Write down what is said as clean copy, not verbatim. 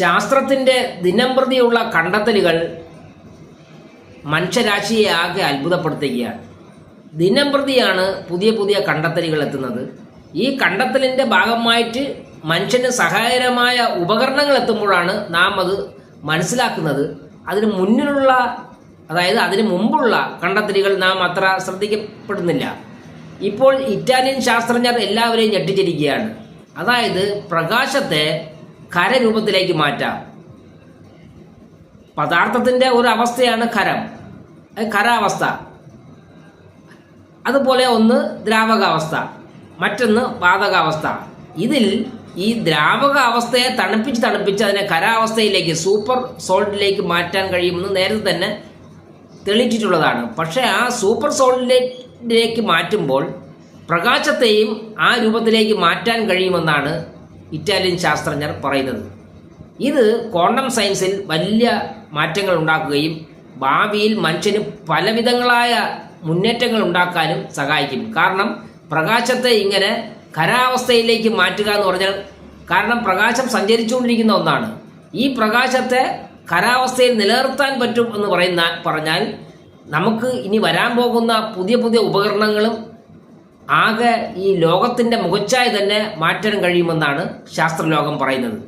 ശാസ്ത്രത്തിൻ്റെ ദിനംപ്രതിയുള്ള കണ്ടെത്തലുകൾ മനുഷ്യരാശിയെ ആകെ അത്ഭുതപ്പെടുത്തുകയാണ്. ദിനംപ്രതിയാണ് പുതിയ പുതിയ കണ്ടെത്തലുകൾ എത്തുന്നത്. ഈ കണ്ടെത്തലിൻ്റെ ഭാഗമായിട്ട് മനുഷ്യന് സഹായകരമായ ഉപകരണങ്ങൾ എത്തുമ്പോഴാണ് നാം അത് മനസ്സിലാക്കുന്നത്. അതിന് മുന്നിലുള്ള, അതായത് അതിന് മുമ്പുള്ള കണ്ടെത്തലുകൾ നാം അത്ര ശ്രദ്ധിക്കപ്പെടുന്നില്ല. ഇപ്പോൾ ഇറ്റാലിയൻ ശാസ്ത്രജ്ഞർ എല്ലാവരെയും ഞെട്ടിച്ചിരിക്കുകയാണ്. അതായത് പ്രകാശത്തെ ഖരരൂപത്തിലേക്ക് മാറ്റാം. പദാർത്ഥത്തിൻ്റെ ഒരു അവസ്ഥയാണ് ഖരാവസ്ഥ. അതുപോലെ ഒന്ന് ദ്രാവകാവസ്ഥ, മറ്റൊന്ന് വാതകാവസ്ഥ. ഇതിൽ ഈ ദ്രാവക അവസ്ഥയെ തണുപ്പിച്ച് അതിനെ ഖരാവസ്ഥയിലേക്ക്, സൂപ്പർ സോൾട്ടിലേക്ക് മാറ്റാൻ കഴിയുമെന്ന് നേരത്തെ തന്നെ തെളിയിച്ചിട്ടുള്ളതാണ്. പക്ഷേ ആ സൂപ്പർ സോൾട്ടിലേക്ക് മാറ്റുമ്പോൾ പ്രകാശത്തെയും ആ രൂപത്തിലേക്ക് മാറ്റാൻ കഴിയുമെന്നാണ് ഇറ്റാലിയൻ ശാസ്ത്രജ്ഞർ പറയുന്നത്. ഇത് ക്വാണ്ടം സയൻസിൽ വലിയ മാറ്റങ്ങൾ ഉണ്ടാക്കുകയും ഭാവിയിൽ മനുഷ്യന് പലവിധങ്ങളായ മുന്നേറ്റങ്ങൾ ഉണ്ടാക്കാനും സഹായിക്കും. കാരണം പ്രകാശത്തെ ഇങ്ങനെ ഖരാവസ്ഥയിലേക്ക് മാറ്റുക എന്ന് പറഞ്ഞാൽ, കാരണം പ്രകാശം സഞ്ചരിച്ചുകൊണ്ടിരിക്കുന്ന ഒന്നാണ്. ഈ പ്രകാശത്തെ ഖരാവസ്ഥയിൽ നിലനിർത്താൻ പറ്റും എന്ന് പറഞ്ഞാൽ നമുക്ക് ഇനി വരാൻ പോകുന്ന പുതിയ പുതിയ ഉപകരണങ്ങളും ആകെ ഈ ലോകത്തിൻ്റെ മുഖച്ഛായ തന്നെ മാറ്റാൻ കഴിയുമെന്നാണ് ശാസ്ത്രലോകം പറയുന്നത്.